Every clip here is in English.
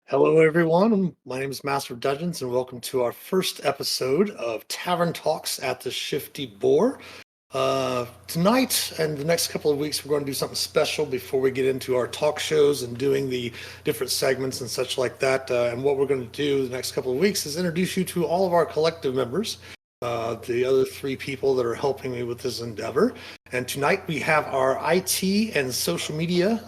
Hello, everyone. My name is Master of Dungeons, and welcome to our first episode of Tavern Talks at the Shifty Boar. Tonight and the next couple of weeks, we're going to do something special before we get into our talk shows and doing the different segments and such like that. And what we're going to do the next couple of weeks is introduce you to all of our collective members, the other three people that are helping me with this endeavor. And tonight we have our IT and social media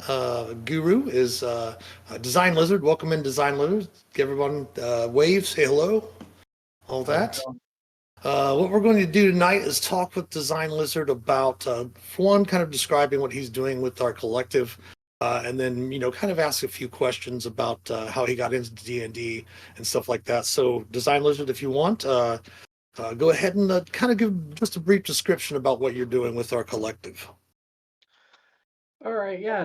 guru is DesignLizard. Welcome in, DesignLizard. Give everyone wave, say hello, all How's it that. going? What we're going to do tonight is talk with DesignLizard about, for one, kind of describing what he's doing with our collective, and then kind of ask a few questions about how he got into D&D and stuff like that. So, DesignLizard, if you want, go ahead and kind of give just a brief description about what you're doing with our collective. All right, yeah.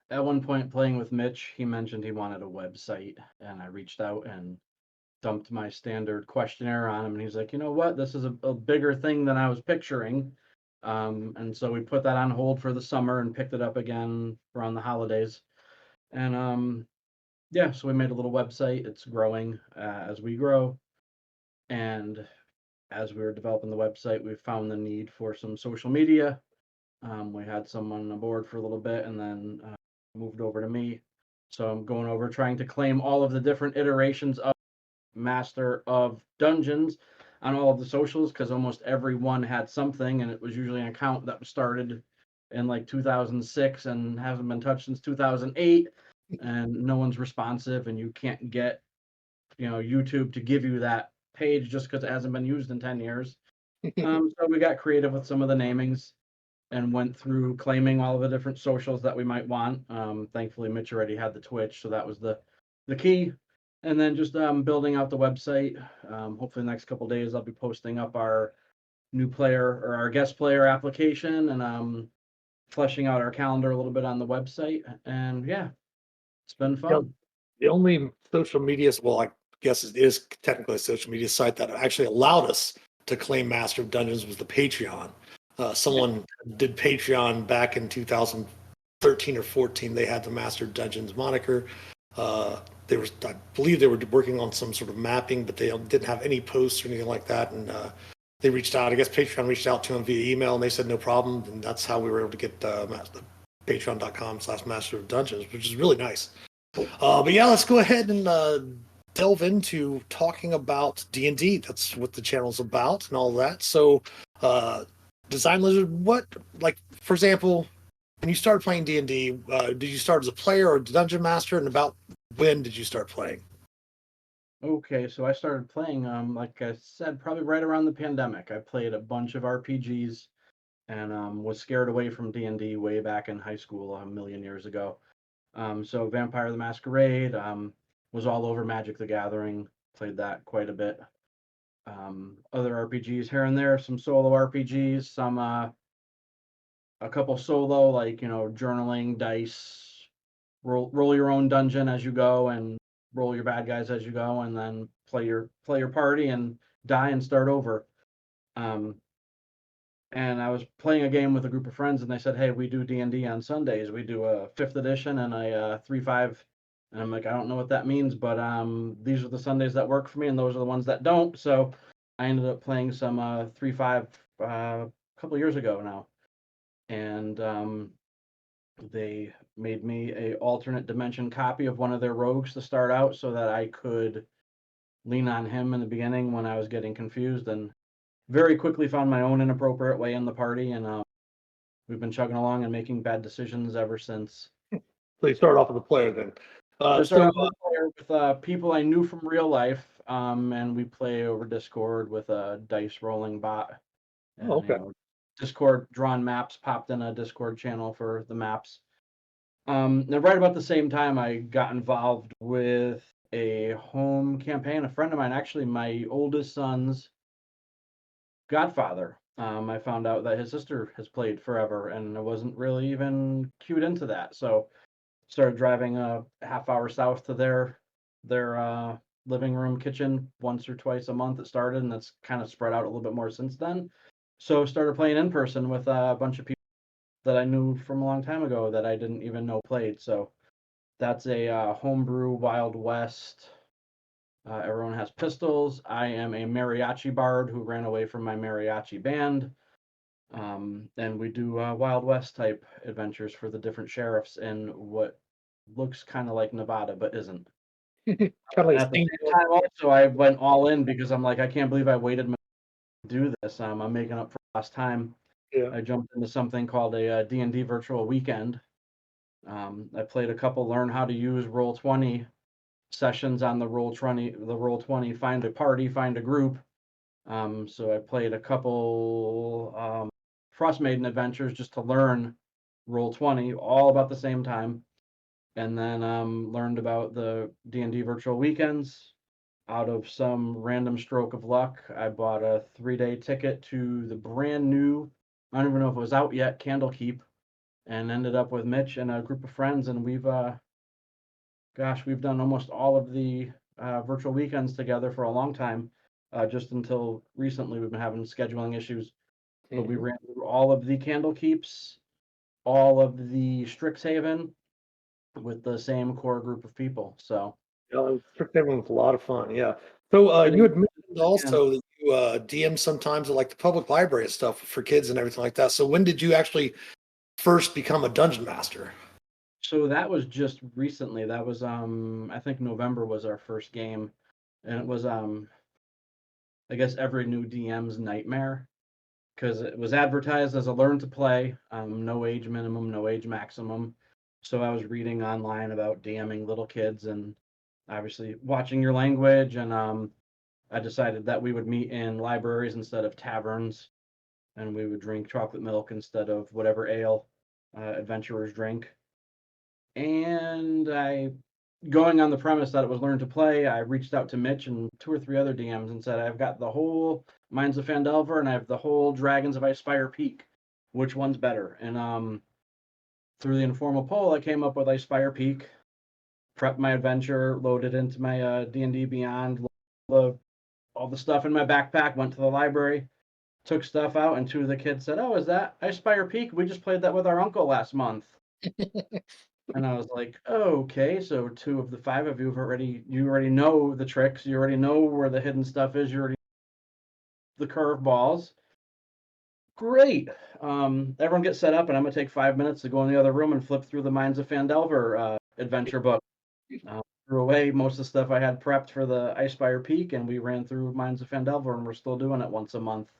At one point playing with Mitch, he mentioned he wanted a website, and I reached out and dumped my standard questionnaire on him, and he's like, you know what, this is a bigger thing than I was picturing. And so we put that on hold for the summer and picked it up again around the holidays. And yeah, so we made a little website. It's growing as we grow, and as we were developing the website, we found the need for some social media. We had someone aboard for a little bit and then moved over to me. So I'm going over trying to claim all of the different iterations of Master of Dungeons on all of the socials because almost everyone had something, and it was usually an account that was started in like 2006 and hasn't been touched since 2008, and no one's responsive, and you can't get YouTube to give you that page just because it hasn't been used in 10 years. So we got creative with some of the namings and went through claiming all of the different socials that we might want. Thankfully, Mitch already had the Twitch, so that was the key. And then just building out the website. Hopefully, the next couple of days, I'll be posting up our new player or our guest player application and fleshing out our calendar a little bit on the website. And yeah, it's been fun. The only social media, well, I guess it is technically a social media site that actually allowed us to claim Master of Dungeons was the Patreon. Someone did Patreon back in 2013 or 14. They had the Master of Dungeons moniker. I believe they were working on some sort of mapping, but they didn't have any posts or anything like that. And they reached out. I guess Patreon reached out to them via email, and they said no problem. And that's how we were able to get patreon.com/Master of Dungeons, which is really nice. But yeah, let's go ahead and delve into talking about D&D. That's what the channel's about and all that. So, DesignLizard, what, like, for example, when you started playing D&D, did you start as a player or dungeon master, and about when did you start playing? Okay, so I started playing, like I said, probably right around the pandemic. I played a bunch of RPGs and was scared away from D&D way back in high school a million years ago. So Vampire the Masquerade, was all over Magic the Gathering, played that quite a bit. Other RPGs here and there, some solo RPGs, some a couple solo, like journaling, dice, roll your own dungeon as you go, and roll your bad guys as you go, and then play your party and die and start over. Um, and I was playing a game with a group of friends, and they said, "Hey, we do D&D on Sundays. We do a fifth edition and a 3.5." And I'm like, I don't know what that means, but these are the Sundays that work for me, and those are the ones that don't. So I ended up playing some 3.5 a couple years ago now, and they made me a alternate dimension copy of one of their rogues to start out, so that I could lean on him in the beginning when I was getting confused, and very quickly found my own inappropriate way in the party, and we've been chugging along and making bad decisions ever since. So you started off as a player then. So I started So out as a player with people I knew from real life, and we play over Discord with a dice rolling bot, and okay. Discord drawn maps popped in a Discord channel for the maps. Now, right about the same time, I got involved with a home campaign. A friend of mine, actually my oldest son's godfather, I found out that his sister has played forever, and I wasn't really even cued into that. So started driving a half hour south to their living room kitchen once or twice a month. It started, and that's kind of spread out a little bit more since then. So started playing in person with a bunch of people that I knew from a long time ago that I didn't even know played. So That's a homebrew Wild West. Everyone has pistols. I am a mariachi bard who ran away from my mariachi band. And we do Wild West type adventures for the different sheriffs in what looks kind of like Nevada but isn't. Kind of And like at the Saint. same time, also, I went all in because I'm like, I can't believe I waited to do this. I'm making up for lost time. Yeah. I jumped into something called a D&D virtual weekend. I played a couple learn how to use Roll20 sessions on the Roll20 find a party, find a group. So I played a couple Frostmaiden adventures just to learn Roll20 all about the same time, and then learned about the D&D virtual weekends. Out of some random stroke of luck, I bought a 3-day ticket to the brand new, I don't even know if it was out yet, Candlekeep, and ended up with Mitch and a group of friends, and we've done almost all of the virtual weekends together for a long time. Just until recently, we've been having scheduling issues, but we Mhm. ran through all of the Candlekeeps, all of the Strixhaven with the same core group of people. So Strixhaven was a lot of fun. Yeah. So it you is had mentioned again. also that you DM sometimes at like the public library and stuff for kids and everything like that. So when did you actually first become a dungeon master? So that was just recently. That was I think November was our first game, and it was I guess every new DM's nightmare because it was advertised as a learn to play, no age minimum, no age maximum. So I was reading online about DMing little kids and obviously watching your language. And I decided that we would meet in libraries instead of taverns, and we would drink chocolate milk instead of whatever ale adventurers drink. And going on the premise that it was learn to play, I reached out to Mitch and two or three other DMs and said, I've got the whole Mines of Phandelver and I have the whole Dragons of Icespire Peak. Which one's better? And through the informal poll, I came up with Icespire Peak, prepped my adventure, loaded into my D&D Beyond, all the stuff in my backpack, went to the library, took stuff out, and two of the kids said, oh, is that Icespire Peak? We just played that with our uncle last month. And I was like, oh, okay, so two of the five of you already know the tricks, you already know where the hidden stuff is, you already know the curveballs. Great. Everyone get set up, and I'm gonna take 5 minutes to go in the other room and flip through the Mines of Phandelver adventure book. Threw away most of the stuff I had prepped for the Icespire Peak, and we ran through Mines of Phandelver, and we're still doing it once a month.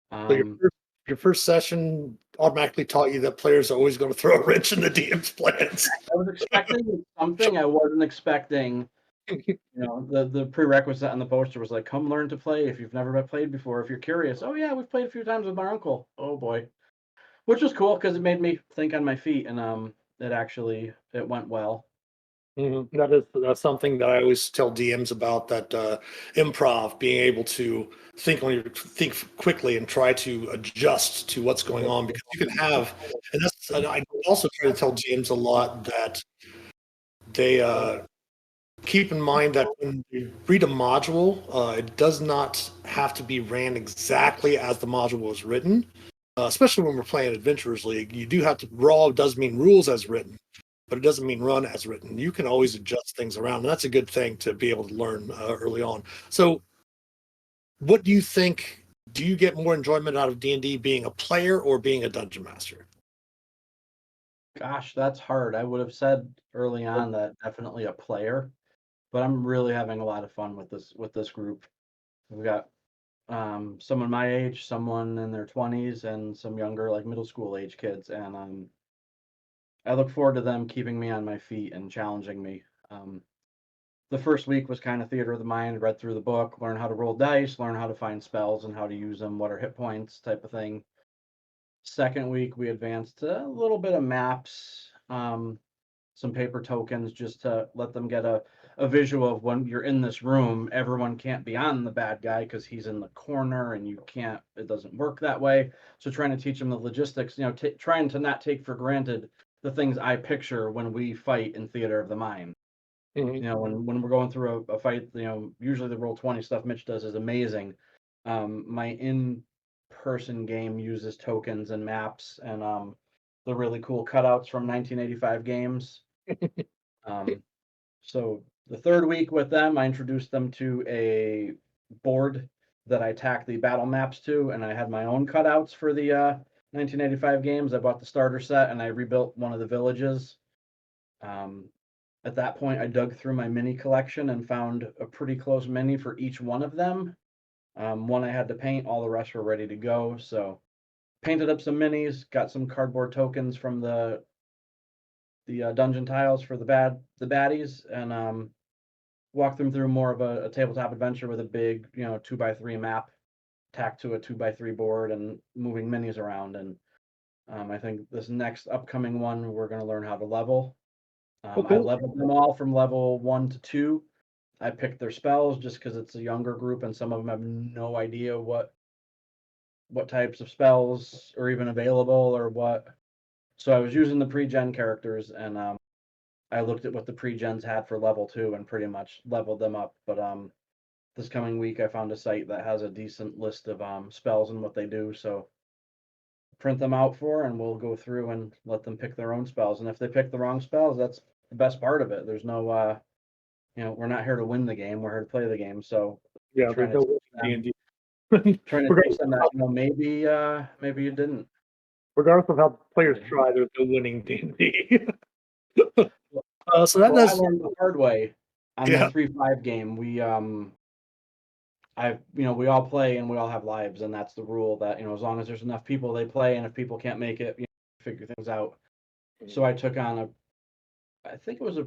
So Um, your first session automatically taught you that players are always going to throw a wrench in the DM's plans. I was expecting something I wasn't expecting. The prerequisite on the poster was like, come learn to play if you've never been played before. If you're curious, oh yeah, we've played a few times with my uncle. Oh boy, which was cool because it made me think on my feet, and it went well. That's something that I always tell DMs about that improv, being able to think quickly and try to adjust to what's going on because you can have, and I also try to tell DMs a lot that they keep in mind that when you read a module, it does not have to be ran exactly as the module was written. Especially when we're playing Adventurers League, you do have to raw does mean rules as written, but it doesn't mean run as written. You can always adjust things around, and that's a good thing to be able to learn early on. So, what do you think? Do you get more enjoyment out of D&D being a player or being a dungeon master? Gosh, that's hard. I would have said early on that definitely a player, but I'm really having a lot of fun with this group. We've got someone my age, someone in their 20s, and some younger, like middle school age kids, and I look forward to them keeping me on my feet and challenging me. Um, the first week was kind of theater of the mind, read through the book, learn how to roll dice, learn how to find spells and how to use them, what are hit points, type of thing. Second week, we advanced to a little bit of maps, some paper tokens, just to let them get a visual of when you're in this room, everyone can't be on the bad guy because he's in the corner and it doesn't work that way. So trying to teach them the logistics, trying to not take for granted the things I picture when we fight in theater of the mind. Mhm. When we're going through a fight, usually the Roll20 stuff Mitch does is amazing. My in-person game uses tokens and maps and the really cool cutouts from 1985 games. So the third week with them, I introduced them to a board that I tacked the battle maps to, and I had my own cutouts for the 1985 games. I bought the starter set and I rebuilt one of the villages. Um, at that point, I dug through my mini collection and found a pretty close mini for each one of them. One I had to paint, all the rest were ready to go. So painted up some minis, got some cardboard tokens from the dungeon tiles for the baddies, and walked them through more of a tabletop adventure with a big 2x3 map tacked to a 2x3 board and moving minis around. And I think this next upcoming one we're going to learn how to level. Oh, I cool. leveled them all from level 1 to 2. I picked their spells just because it's a younger group and some of them have no idea what types of spells are even available or what. So I was using the pre-gen characters, and I looked at what the pre-gens had for level 2 and pretty much leveled them up. But this coming week I found a site that has a decent list of spells and what they do, so print them out and we'll go through and let them pick their own spells. And if they pick the wrong spells, that's the best part of it. There's no we're not here to win the game, we're here to play the game. So Yeah, trying there's to no teach them, D&D. trying to teach them that maybe you didn't. Regardless of how players Yeah. try, there's no winning D&D. So that Well, I does, learned the hard way on yeah. that 3-5 game. We all play and we all have lives, and that's the rule that, as long as there's enough people, they play, and if people can't make it, figure things out. So I took on I think it was a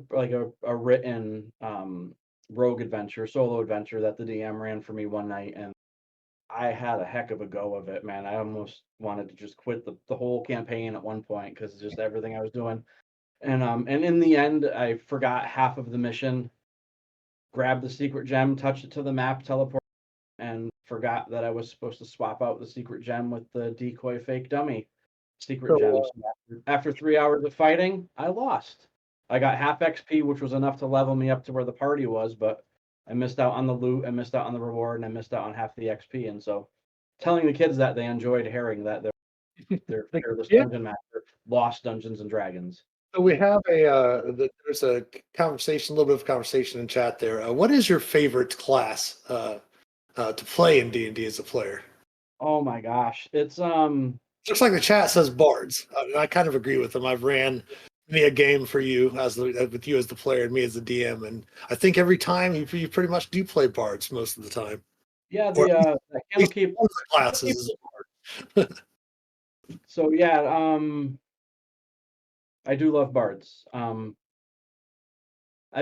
written rogue adventure, solo adventure that the DM ran for me one night, and I had a heck of a go of it, man. I almost wanted to just quit the whole campaign at one point because just everything I was doing. And in the end, I forgot half of the mission, grabbed the secret gem, touched it to the map, teleport, and forgot that I was supposed to swap out the secret gem with the decoy fake dummy secret So, gem. So after 3 hours of fighting, I lost. I got half XP, which was enough to level me up to where the party was, but I missed out on the loot, I missed out on the reward, and I missed out on half the XP. And so telling the kids that, they enjoyed hearing that their fearless yeah. dungeon master lost Dungeons and Dragons. So we have there's a conversation, a little bit of conversation in chat there. What is your favorite class to play in D&D as a player? Oh my gosh. It's Looks like the chat says bards. And I kind of agree with them. I've ran me a game for you with you as the player and me as the DM, and I think every time you pretty much do play bards most of the time. yeah, Or the at least Candlekeep. one of the classes is a bard. So yeah, I do love bards. I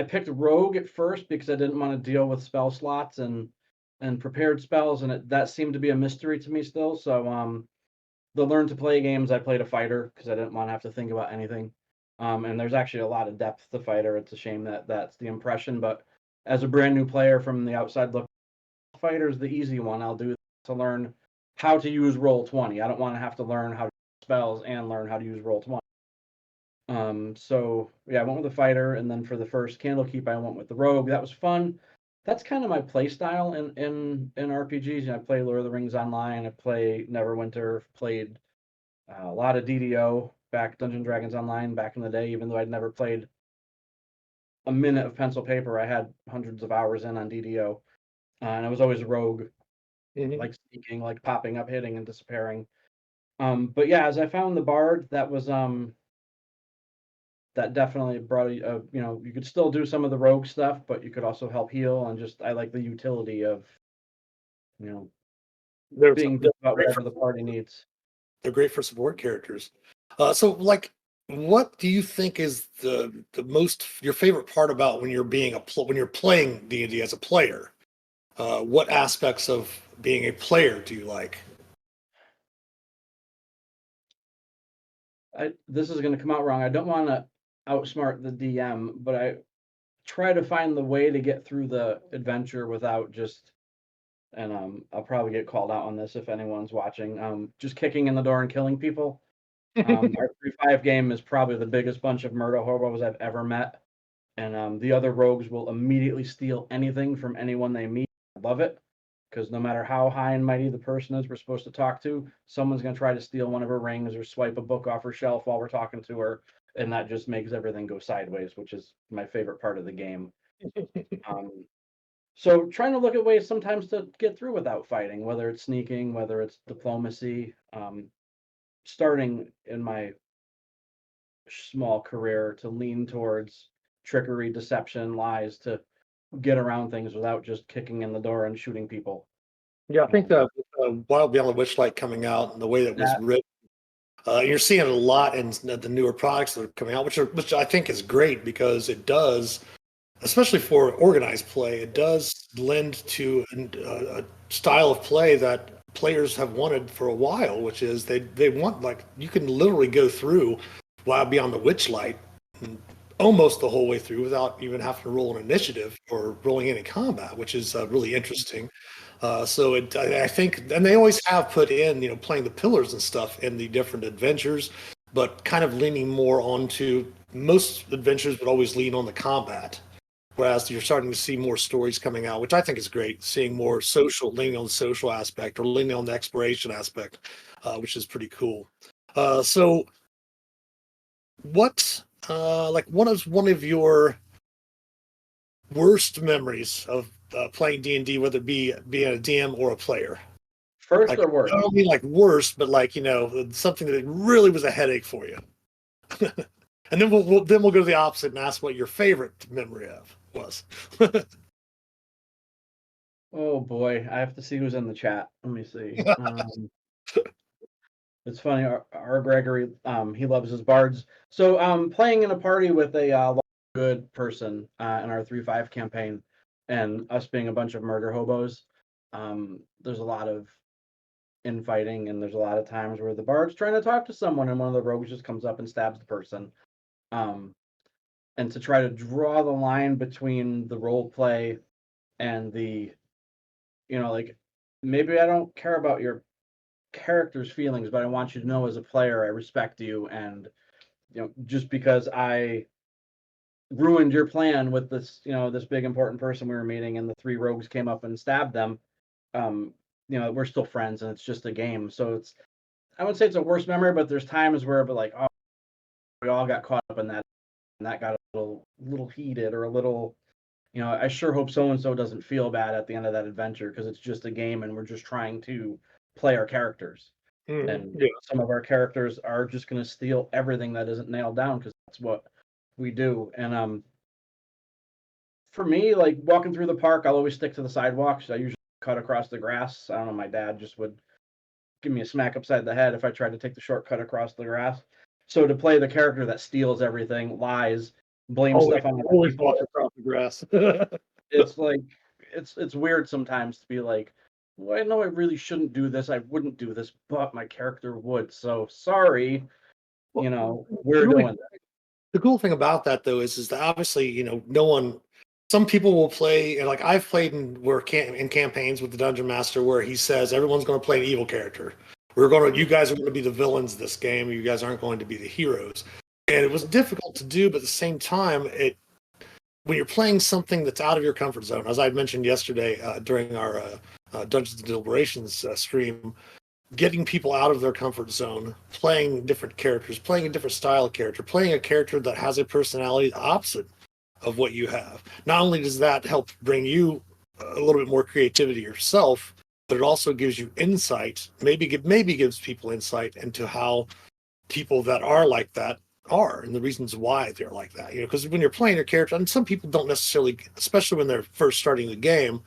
picked rogue at first because I didn't want to deal with spell slots and prepared spells, and that seemed to be a mystery to me still. So the learn to play games, I played a fighter because I didn't want to have to think about anything. And there's actually a lot of depth to fighter. It's a shame that that's the impression, but as a brand new player from the outside look, fighter's the easy one. I'll do to learn how to use Roll20. I don't want to have to learn how to use spells and learn how to use Roll20. So yeah, I went with the fighter, and then for the first Candlekeep, I went with the rogue. That was fun. That's kind of my play style in RPGs. I play Lord of the Rings online. I play Neverwinter. Played a lot of DDO back, Dungeons and Dragons Online back in the day. Even though I'd never played a minute of pencil paper, I had hundreds of hours in on DDO, and I was always a rogue, Mhm. like sneaking, like popping up, hitting, and disappearing. But yeah, as I found the bard, that definitely brought you could still do some of the rogue stuff, but you could also help heal, and just I like the utility of you know They're, being they're good about great for whatever the party needs. they're great for support characters. So like, what do you think is the most your favorite part about when you're when you're playing D&D as a player? What aspects of being a player do you like? This is going to come out wrong. I don't want to outsmart the DM, but I try to find the way to get through the adventure without just, and I'll probably get called out on this if anyone's watching, just kicking in the door and killing people. Our 3-5 game is probably the biggest bunch of murder hobos I've ever met, and the other rogues will immediately steal anything from anyone they meet. I love it, because no matter how high and mighty the person is we're supposed to talk to, someone's going to try to steal one of her rings or swipe a book off her shelf while we're talking to her. and that just makes everything go sideways, which is my favorite part of the game. Um, so trying to look at ways sometimes to get through without fighting, whether it's sneaking, whether it's diplomacy. Starting in my small career to lean towards trickery, deception, lies to get around things without just kicking in the door and shooting people. Yeah, I think Um, the Wild Beyond the Witchlight coming out and the way that was that written, you're seeing it a lot in the newer products that are coming out, which I think is great because it does, especially for organized play, it does lend to a style of play that players have wanted for a while, which is they want, like, you can literally go through Wild Beyond the Witchlight almost the whole way through without even having to roll an initiative or rolling any combat, which is really interesting. I think, and they always have put in, playing the pillars and stuff in the different adventures, but kind of leaning more onto, most adventures would always lean on the combat. Whereas you're starting to see more stories coming out, which I think is great, seeing more social, leaning on the social aspect or leaning on the exploration aspect, which is pretty cool. So what, like, one of your worst memories of playing D&D, whether it be being a DM or a player? first Like, or I worst? don't mean like worst, but like, something that really was a headache for you. And then we'll go to the opposite and ask what your favorite memory of was. Oh boy, I have to see who's in the chat. Let me see. It's funny. Our Gregory, he loves his bards. So, playing in a party with a good person in our 3-5 campaign, and us being a bunch of murder hobos, there's a lot of infighting, and there's a lot of times where the bard's trying to talk to someone, and one of the rogues just comes up and stabs the person. Um, and to try to draw the line between the role play and the, like, maybe I don't care about your character's feelings, but I want you to know as a player I respect you, and just because I ruined your plan with this, this big important person we were meeting, and the three rogues came up and stabbed them, um, we're still friends, and it's just a game. So I wouldn't say it's a worst memory, but there's times where, but like, oh, we all got caught up in that, and that got a little heated or a little. I sure hope so and so doesn't feel bad at the end of that adventure because it's just a game and we're just trying to play our characters. And Yeah. some of our characters are just going to steal everything that isn't nailed down because that's what we do. And for me, like walking through the park, I'll always stick to the sidewalks. I usually cut across the grass. I don't know, my dad just would give me a smack upside the head if I tried to take the shortcut across the grass. So to play the character that steals everything, lies, blames Always, stuff on other always people, walk across the grass. it's like it's weird sometimes to be like, well, I know I really shouldn't do this. I wouldn't do this, but my character would. So sorry, Well, we're really, doing the cool thing about that though is that obviously, no one, some people will play, and like I've played in campaigns with the dungeon master where he says everyone's going to play an evil character. You guys are going to be the villains this game. You guys aren't going to be the heroes. And it was difficult to do, but at the same time, when you're playing something that's out of your comfort zone, as I mentioned yesterday during our Dungeons and Deliberations stream, getting people out of their comfort zone, playing different characters, playing a different style of character, playing a character that has a personality opposite of what you have. Not only does that help bring you a little bit more creativity yourself, but it also gives you insight, maybe gives people insight into how people that are like that are and the reasons why they're like that. Because when you're playing your character, and some people don't necessarily, especially when they're first starting the game,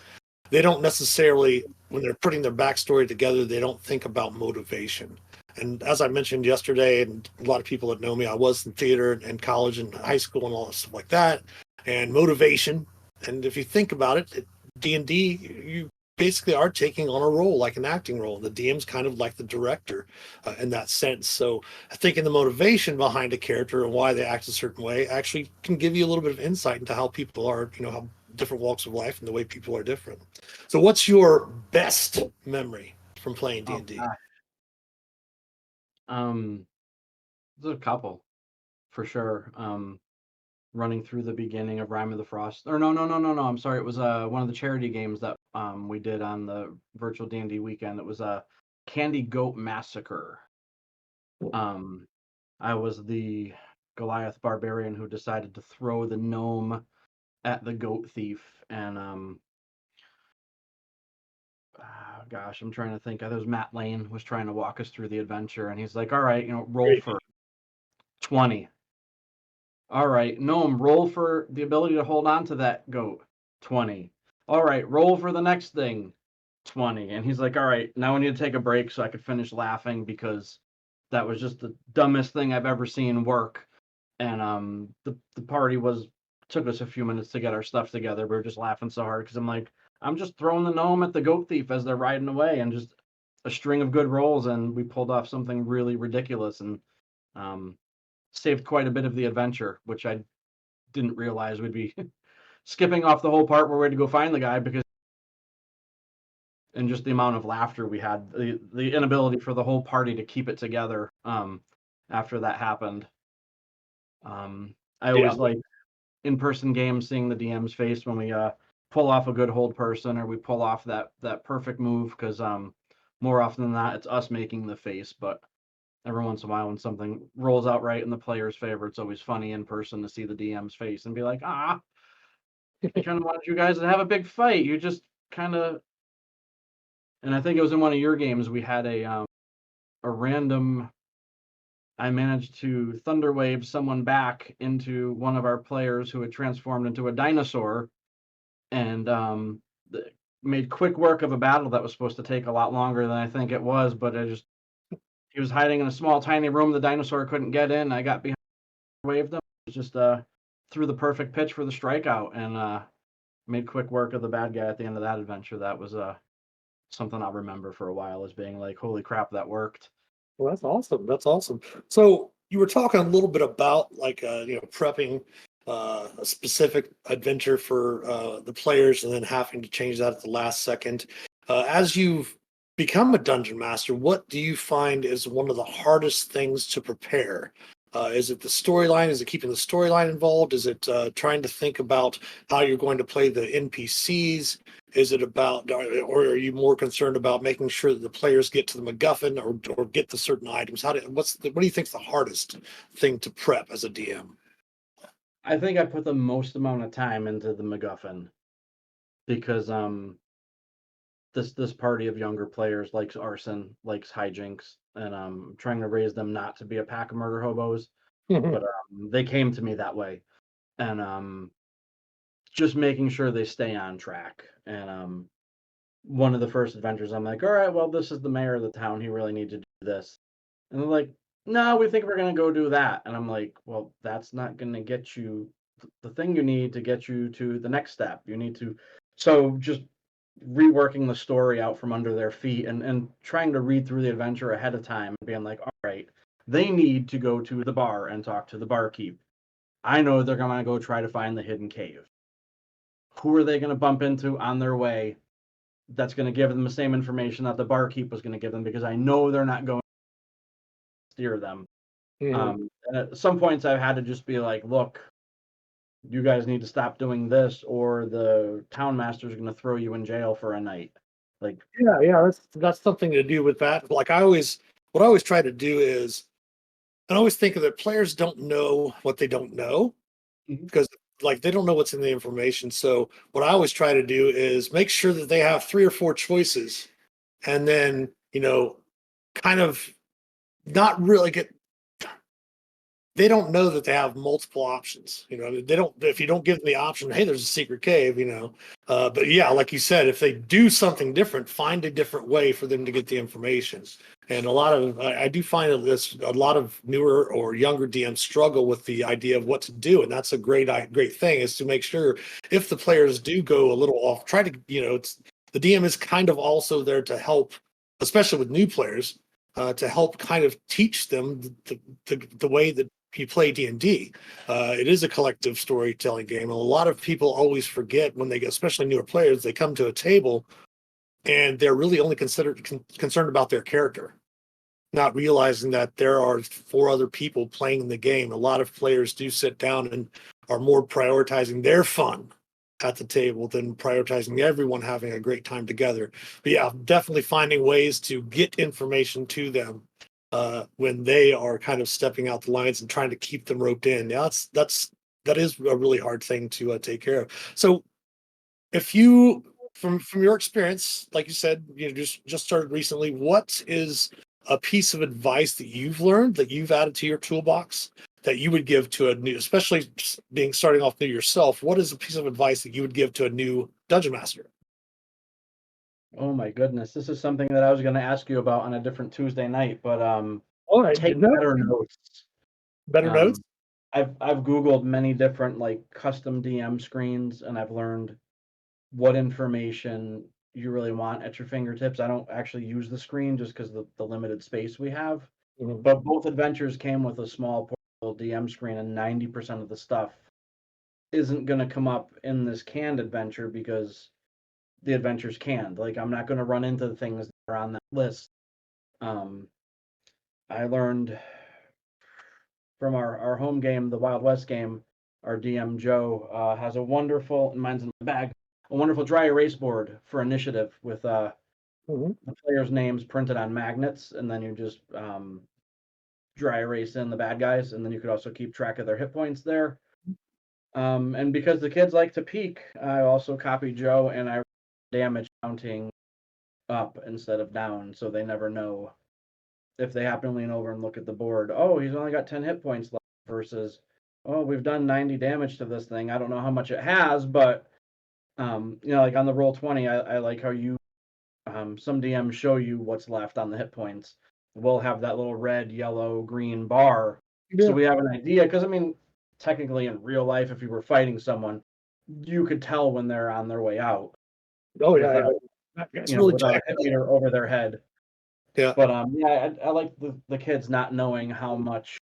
they don't necessarily, when they're putting their backstory together, they don't think about motivation. And as I mentioned yesterday, and a lot of people that know me, I was in theater and college and high school and all that stuff like that, and motivation. And if you think about it, D&D, you basically are taking on a role, like an acting role. The DM's kind of like the director in that sense. So I think in the motivation behind a character and why they act a certain way actually can give you a little bit of insight into how people are, how different walks of life and the way people are different. So what's your best memory from playing Oh, D&D? gosh. There's a couple for sure. Running through the beginning of Rime of the Frost, or no. I'm sorry. It was one of the charity games that we did on the virtual D&D weekend. It was a Candy Goat Massacre. Um, I was the Goliath barbarian who decided to throw the gnome at the goat thief, and gosh, I'm trying to think. There was Matt Lane was trying to walk us through the adventure, and he's like, "All right, roll for 20. All right, gnome, roll for the ability to hold on to that goat, 20. All right, roll for the next thing, 20." And he's like, "All right, now we need to take a break so I could finish laughing because that was just the dumbest thing I've ever seen work." And the party took us a few minutes to get our stuff together. We were just laughing so hard because I'm like, I'm just throwing the gnome at the goat thief as they're riding away, and just a string of good rolls, and we pulled off something really ridiculous, and saved quite a bit of the adventure, which I didn't realize we'd be skipping off the whole part where we had to go find the guy, because and just the amount of laughter we had, the inability for the whole party to keep it together after that happened. I always like in-person games, seeing the DM's face when we pull off a good hold person, or we pull off that perfect move, because more often than not it's us making the face, but every once in a while when something rolls out right in the player's favor, it's always funny in person to see the DM's face and be like, I kind of wanted you guys to have a big fight. You just kind of, and I think it was in one of your games, we had a random, I managed to thunderwave someone back into one of our players who had transformed into a dinosaur, and made quick work of a battle that was supposed to take a lot longer than I think it was, but he was hiding in a small, tiny room. The dinosaur couldn't get in. I got behind, waved him. It was just threw the perfect pitch for the strikeout, and made quick work of the bad guy at the end of that adventure. That was something I'll remember for a while, as being like, holy crap, that worked. Well, that's awesome. That's awesome. So you were talking a little bit about prepping a specific adventure for the players, and then having to change that at the last second. As you've become a dungeon master, what do you find is one of the hardest things to prepare? Is it the storyline? Is it keeping the storyline involved? Is it trying to think about how you're going to play the NPCs? Is it about, or are you more concerned about making sure that the players get to the MacGuffin, or get the certain items? What do you think is the hardest thing to prep as a DM? I think I put the most amount of time into the MacGuffin, because this party of younger players likes arson, likes hijinks, and I'm trying to raise them not to be a pack of murder hobos, but they came to me that way, and just making sure they stay on track. And one of the first adventures, I'm like, all right, well, this is the mayor of the town. He really needs to do this. And they're like, no, we think we're going to go do that. And I'm like, well, that's not going to get you the thing you need to get you to the next step. You need to, so just reworking the story out from under their feet, and trying to read through the adventure ahead of time and being like, all right, they need to go to the bar and talk to the barkeep. I know they're going to go try to find the hidden cave. Who are they going to bump into on their way that's going to give them the same information that the barkeep was going to give them, because I know they're not going to steer them. And at some points I've had to just be like, look, you guys need to stop doing this, or the town master is going to throw you in jail for a night. Like, yeah, that's something to do with that. Like what I always try to do is, I always think that players don't know what they don't know, because like they don't know what's in the information. So what I always try to do is make sure that they have 3 or 4 choices, and then kind of not really get. They don't know that they have multiple options. They don't. If you don't give them the option, hey, there's a secret cave. But yeah, like you said, if they do something different, find a different way for them to get the information. And I do find that a lot of newer or younger DMs struggle with the idea of what to do, and that's a great thing, is to make sure if the players do go a little off, try to the DM is kind of also there to help, especially with new players, to help kind of teach them the way that you play D&D. It is a collective storytelling game, and a lot of people always forget when they get, especially newer players, they come to a table and they're really only concerned about their character, not realizing that there are 4 other people playing the game. A lot of players do sit down and are more prioritizing their fun at the table than prioritizing everyone having a great time together. But yeah, definitely finding ways to get information to them when they are kind of stepping out the lines and trying to keep them roped in. Yeah, that is a really hard thing to take care of. So if you from your experience, like you said, just started recently, what is a piece of advice that you've learned that you've added to your toolbox that you would give to a new, especially being starting off new yourself? What is a piece of advice that you would give to a new dungeon master? Oh my goodness, this is something that I was going to ask you about on a different Tuesday night, but All right, take good note. better notes. Better notes. Um, I've Googled many different like custom DM screens, and I've learned what information you really want at your fingertips. I don't actually use the screen just because the limited space we have. Mhm. But both adventures came with a small portable DM screen, and 90% of the stuff isn't going to come up in this canned adventure because the adventure's canned. Like, I'm not going to run into the things that are on that list. Um, I learned from our home game, the Wild West game, our DM Joe has a wonderful, and mine's in the bag, a wonderful dry erase board for initiative with Mhm. the players' names printed on magnets, and then you just dry erase in the bad guys, and then you could also keep track of their hit points there. And because the kids like to peek, I also copied Joe and I damage counting up instead of down, so they never know if they happen to lean over and look at the board. Oh, he's only got 10 hit points left versus, oh, we've done 90 damage to this thing. I don't know how much it has, but like on the roll 20, I like how you some DMs show you what's left on the hit points. We'll have that little red, yellow, green bar, so Yeah. we have an idea. Because I mean, technically in real life, if you were fighting someone, you could tell when they're on their way out Oh yeah, without yeah. That's really without a jacking hit up. meter over their head. Yeah. But yeah, I like the kids not knowing how much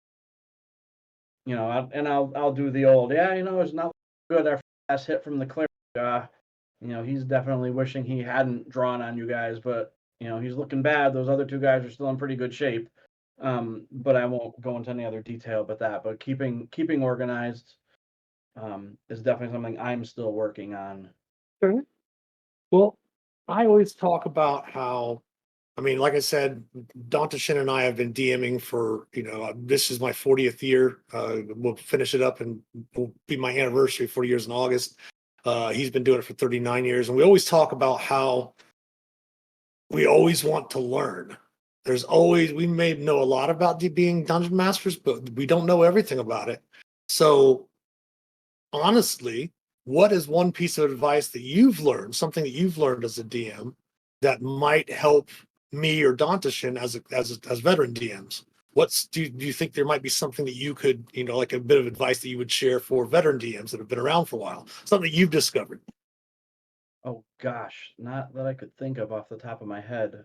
and I'll do the old, yeah, it's not good after last hit from the cleric. He's definitely wishing he hadn't drawn on you guys, but he's looking bad. Those other two guys are still in pretty good shape. But I won't go into any other detail about that. But keeping organized is definitely something I'm still working on. Okay. Well, I always talk about how, I mean, like I said, Dante Shin and I have been DMing for, this is my 40th year. We'll finish it up and will be my anniversary, 40 years in August. He's been doing it for 39 years. And we always talk about how we always want to learn. We may know a lot about being dungeon masters, but we don't know everything about it. So honestly, what is one piece of advice that you've learned, something that you've learned as a DM that might help me or Dantishin as veteran DMs? Do you think there might be something that you could, like a bit of advice that you would share for veteran DMs that have been around for a while, something you've discovered? Oh gosh, not that I could think of off the top of my head.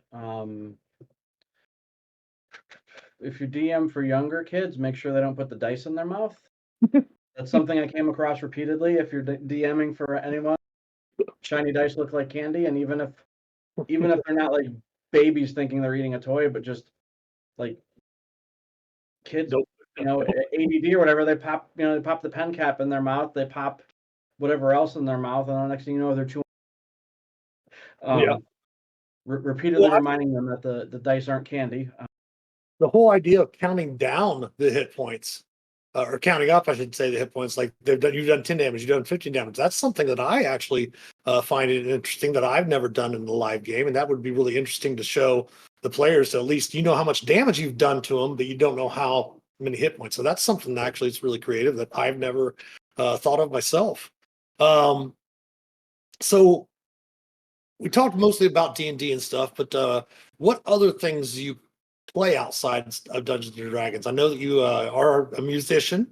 If you DM for younger kids, make sure they don't put the dice in their mouth. That's something I came across repeatedly. If you're DMing for anyone, shiny dice look like candy, and even if they're not like babies thinking they're eating a toy, but just like kids, Nope. ADD or whatever, they pop the pen cap in their mouth, they pop whatever else in their mouth, and the next thing you know, they're chewing. Yeah. Um, repeatedly Well, reminding them that the dice aren't candy. the whole idea of counting down the hit points, or counting up, I should say, the hit points, like you've done 10 damage, you've done 15 damage. That's something that I actually find it interesting that I've never done in the live game. And that would be really interesting to show the players. So at least you know how much damage you've done to them, but you don't know how many hit points. So that's something that actually is really creative that I've never thought of myself. Um, so we talked mostly about D&D and stuff, but what other things do you play outside of Dungeons and Dragons? I know that you are a musician.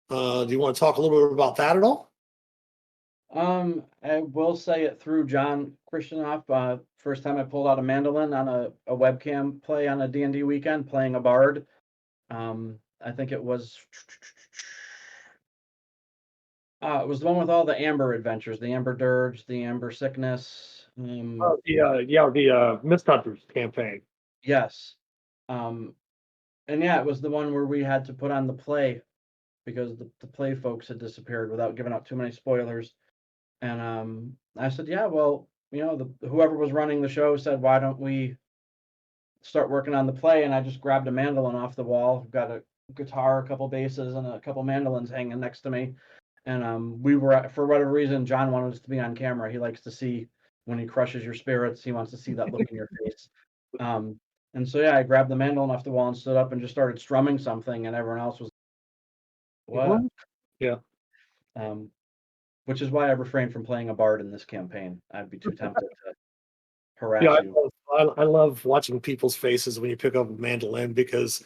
Do you want to talk a little bit about that at all? I will say it through John Christianoff. First time I pulled out a mandolin on a webcam play on a D&D weekend, playing a bard. I think it was the one with all the Amber adventures, the Amber Dirge, the Amber Sickness. The Mist Hunters campaign. Yes. Um, and yeah, it was the one where we had to put on the play because the play folks had disappeared without giving out too many spoilers. And I said, yeah, well, whoever was running the show said, why don't we start working on the play, and I just grabbed a mandolin off the wall. Got a guitar, a couple basses, and a couple mandolins hanging next to me. And we were for whatever reason, John wanted us to be on camera. He likes to see when he crushes your spirits. He wants to see that look in your face. Um, and so yeah, I grabbed the mandolin off the wall and stood up and just started strumming something, and everyone else was what? What? Yeah. Um, which is why I refrained from playing a bard in this campaign. I'd be too tempted to Yeah, harass you. I love watching people's faces when you pick up a mandolin because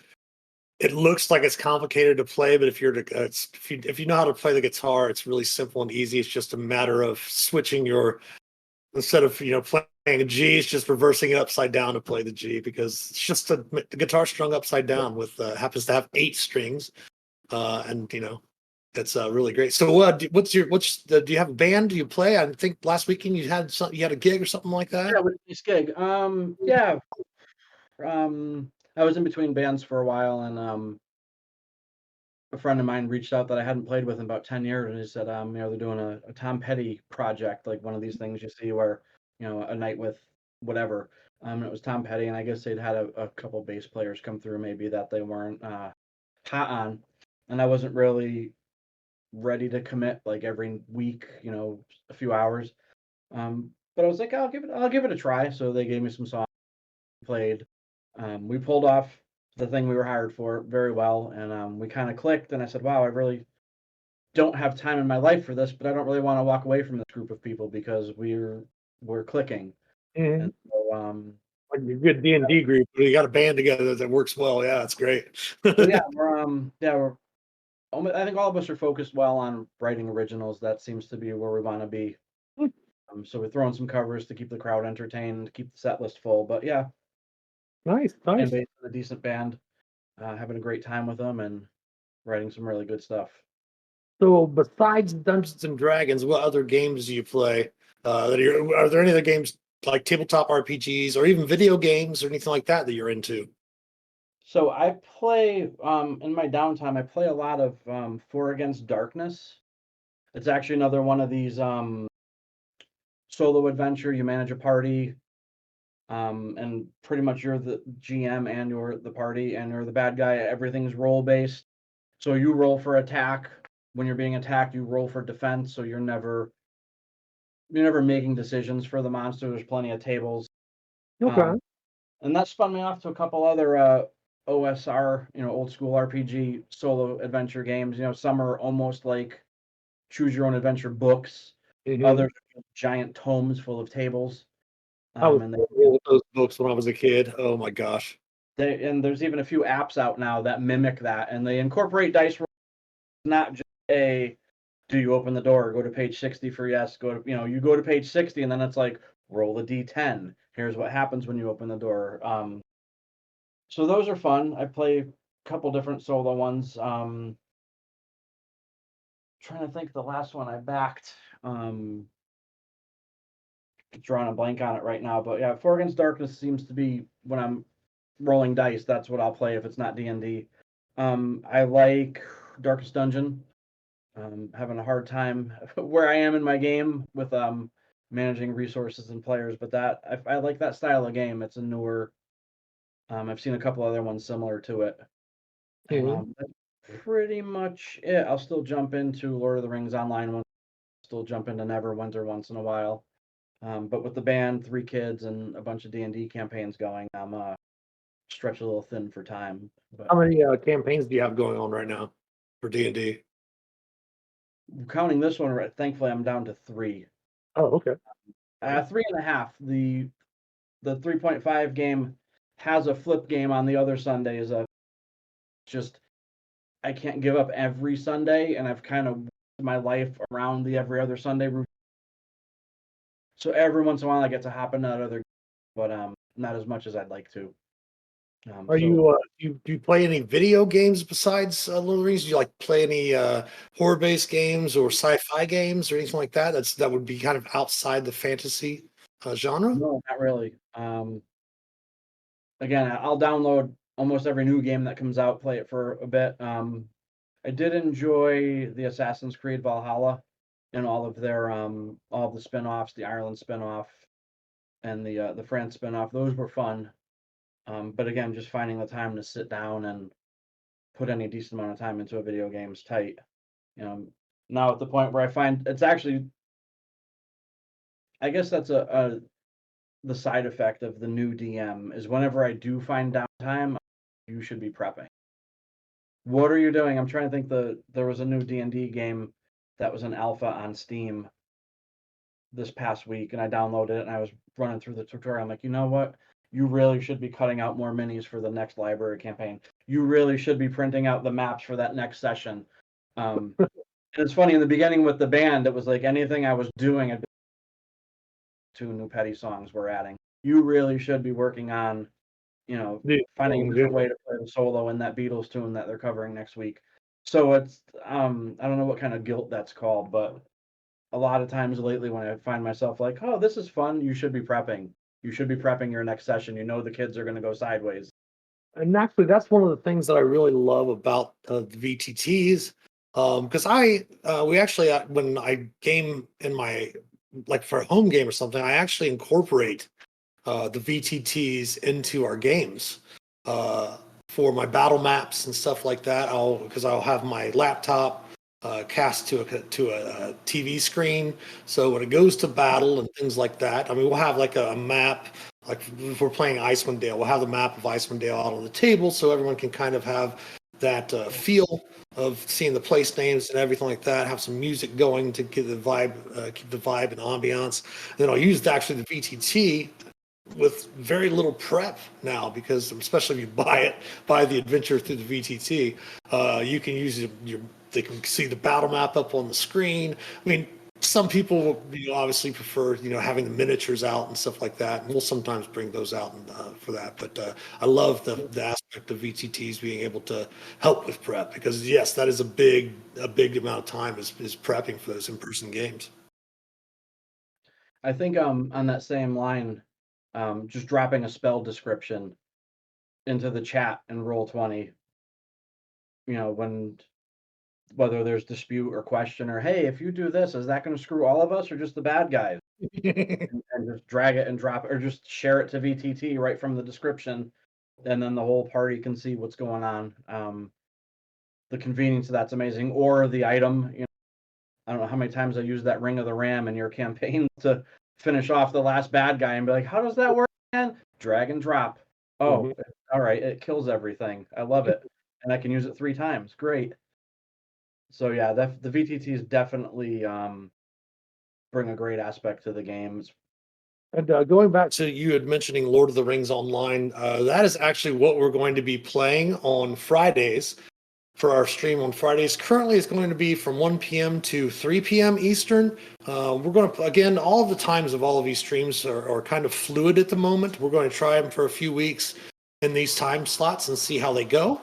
it looks like it's complicated to play, but if you know how to play the guitar, it's really simple and easy. It's just a matter of switching your instead of playing a G, it's just reversing it upside down to play the G because it's just the guitar strung upside down with happens to have 8 strings, and that's really great. So, do you have a band? Do you play? I think last weekend you had a gig or something like Yeah, that. with this gig. Yeah. I was in between bands for a while, and a friend of mine reached out that I hadn't played with in about 10 years, and he said, they're doing a Tom Petty project, like one of these things you see where, a night with whatever. And it was Tom Petty, and I guess they'd had a couple bass players come through maybe that they weren't hot on, and I wasn't really ready to commit like every week, a few hours. But I was like, I'll give it a try. So they gave me some songs, played. We pulled off the thing we were hired for very well, and we kind of clicked. And I said, "Wow, I really don't have time in my life for this, but I don't really want to walk away from this group of people because we're clicking." And Mhm. so, Like a good D&D group. You got a band together that works well. Yeah, that's great. yeah, we're I think all of us are focused well on writing originals. That seems to be where we want to be. So we're throwing some covers to keep the crowd entertained, keep the set list full. But yeah, Nice, playing nice. bass with a decent band, having a great time with them, and writing some really good stuff. So besides Dungeons and Dragons, what other games do you play? Are there any other games like tabletop RPGs or even video games or anything like that that you're into? So I play in my downtime. I play a lot of For Against Darkness. It's actually another one of these solo adventure. You manage a party, and pretty much you're the GM and you're the party and you're the bad guy. Everything's role based. So you roll for attack. When you're being attacked, you roll for defense. So you're never making decisions for the monster. There's plenty of tables. Okay. Um, and that spun me off to a couple other OSR, old school RPG solo adventure games. Some are almost like choose your own adventure books. Hmm. Others are giant tomes full of tables. I was And terrible with those books when I was a kid. Oh my gosh. and there's even a few apps out now that mimic that, and they incorporate dice rolls, not just a do you open the door, go to page 60 for yes, you go to page 60, and then it's like roll a d10. Here's what happens when you open the door. So those are fun. I play a couple different solo ones. Trying to think the last one I backed. Um, Drawing a blank on it right now, but yeah, For Against Darkness seems to be when I'm rolling dice. That's what I'll play if it's not D&D. I like Darkest Dungeon. Having a hard time where I am in my game with managing resources and players, but that I like that style of game. It's a newer. I've seen a couple other ones similar to it. Hmm. That's pretty much it. I'll still jump into Lord of the Rings online one. Still jump into Neverwinter once in a while. But with the band, 3 kids, and a bunch of D&D campaigns going, I'm stretched a little thin for time. But How many campaigns do you have going on right now for D&D? counting this one, thankfully, I'm down to 3. Oh, okay. Nice. 3.5. The 3.5 game has a flip game on the other Sundays. Just I can't give up every Sunday, and I've kind of my life around the every other Sunday routine. So every once in a while, I get to hop in that other, but not as much as I'd like to. Are So you do you play any video games besides Lord of the Rings? Do you like play any horror-based games or sci-fi games or anything like that? That would be kind of outside the fantasy genre. no, not really. Again, I'll download almost every new game that comes out, play it for a bit. I did enjoy the Assassin's Creed Valhalla and all of their all of the spin-offs, the Ireland spin-off and the France spin-off. Those were fun. But again, just finding the time to sit down and put any decent amount of time into a video game is tight. Now at the point where I find it's actually, I guess that's the side effect of the new DM is whenever I do find downtime, you should be prepping. What are you doing? I'm trying to think. There was a new D&D game that was an alpha on Steam this past week, and I downloaded it and I was running through the tutorial. I'm like, you know what? You really should be cutting out more minis for the next library campaign. You really should be printing out the maps for that next session. And it's funny in the beginning with the band, it was like anything I was doing, I'd be 2 new petty songs we're adding. You really should be working on, finding a different way to play the solo in that Beatles tune that they're covering next week. So it's I don't know what kind of guilt that's called, but a lot of times lately when I find myself like, oh, this is fun, you should be prepping. You should be prepping your next session. You know the kids are going to go sideways. And actually, that's one of the things that I really love about the VTTs. Because we actually, when I game in my, like for a home game or something, I actually incorporate the VTTs into our games for my battle maps and stuff like that. Because I'll have my laptop cast to a TV screen, so when it goes to battle and things like that, I mean, we'll have like a map. Like if we're playing Icewind Dale, we'll have the map of Icewind Dale out on the table, so everyone can kind of have that feel of seeing the place names and everything like that. Have some music going to get the vibe, keep the vibe and ambiance. And then I'll use actually the VTT with very little prep now, because especially if you buy the adventure through the VTT, you can use they can see the battle map up on the screen. I mean, some people obviously prefer having the miniatures out and stuff like that, and we'll sometimes bring those out for that. But I love the aspect of VTTs being able to help with prep, because yes, that is a big amount of time is prepping for those in-person games. I think on that same line, just dropping a spell description into the chat in Roll20, whether there's dispute or question, or hey, if you do this, is that going to screw all of us or just the bad guys? and just drag it and drop it, or just share it to VTT right from the description, and then the whole party can see what's going on. The convenience of that's amazing. Or the item, I don't know how many times I used that Ring of the Ram in your campaign to finish off the last bad guy and be like, how does that work again? Drag and drop. Oh, all right, it kills everything. I love it. And I can use it 3 times. Great. So yeah, the VTTs definitely bring a great aspect to the games. And going back to you had mentioning Lord of the Rings Online, that is actually what we're going to be playing on Fridays for our stream on Fridays. Currently, it's going to be from 1 p.m. to 3 p.m. Eastern. We're going to, again, all of the times of all of these streams are kind of fluid at the moment. We're going to try them for a few weeks in these time slots and see how they go.